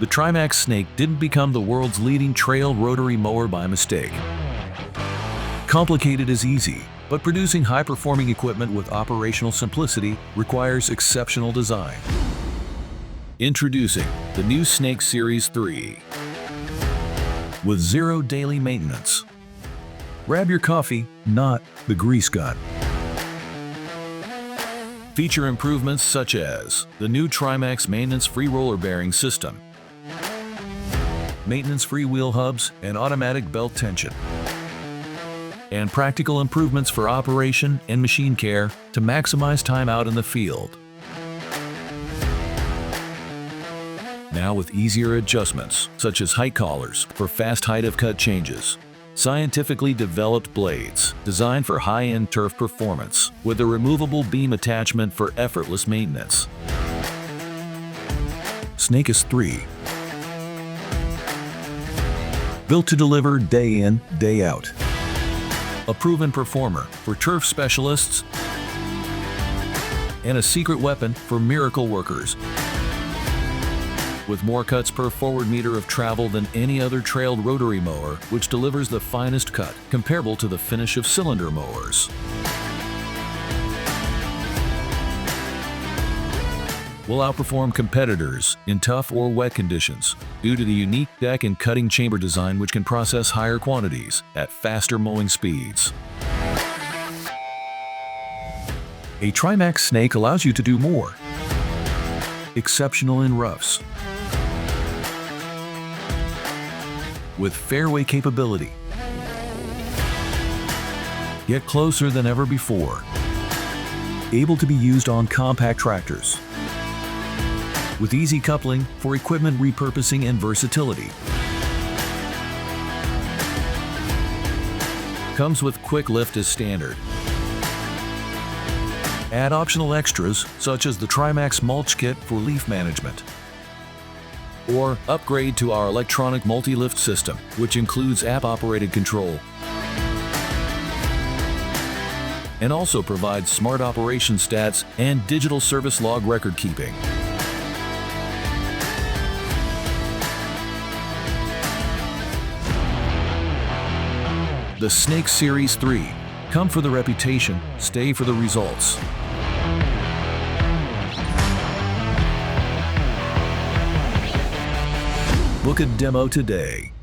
The Trimax Snake didn't become the world's leading trail rotary mower by mistake. Complicated is easy, but producing high-performing equipment with operational simplicity requires exceptional design. Introducing the new Snake Series 3. With zero daily maintenance. Grab your coffee, not the grease gun. Feature improvements such as the new Trimax maintenance-free roller bearing system, maintenance-free wheel hubs and automatic belt tension, and practical improvements for operation and machine care to maximize time out in the field. Now with easier adjustments, such as height collars for fast height of cut changes, scientifically developed blades designed for high-end turf performance with a removable beam attachment for effortless maintenance. Snake is 3. Built to deliver day in, day out. A proven performer for turf specialists and a secret weapon for miracle workers. With more cuts per forward meter of travel than any other trailed rotary mower, which delivers the finest cut, comparable to the finish of cylinder mowers. Will outperform competitors in tough or wet conditions due to the unique deck and cutting chamber design, which can process higher quantities at faster mowing speeds. A Trimax Snake allows you to do more. Exceptional in roughs. With fairway capability. Yet closer than ever before. Able to be used on compact tractors. With easy coupling for equipment repurposing and versatility. Comes with quick lift as standard. Add optional extras such as the Trimax mulch kit for leaf management. Or upgrade to our electronic multi-lift system, which includes app-operated control and also provides smart operation stats and digital service log record keeping. The Snake Series 3. Come for the reputation, stay for the results. Book a demo today.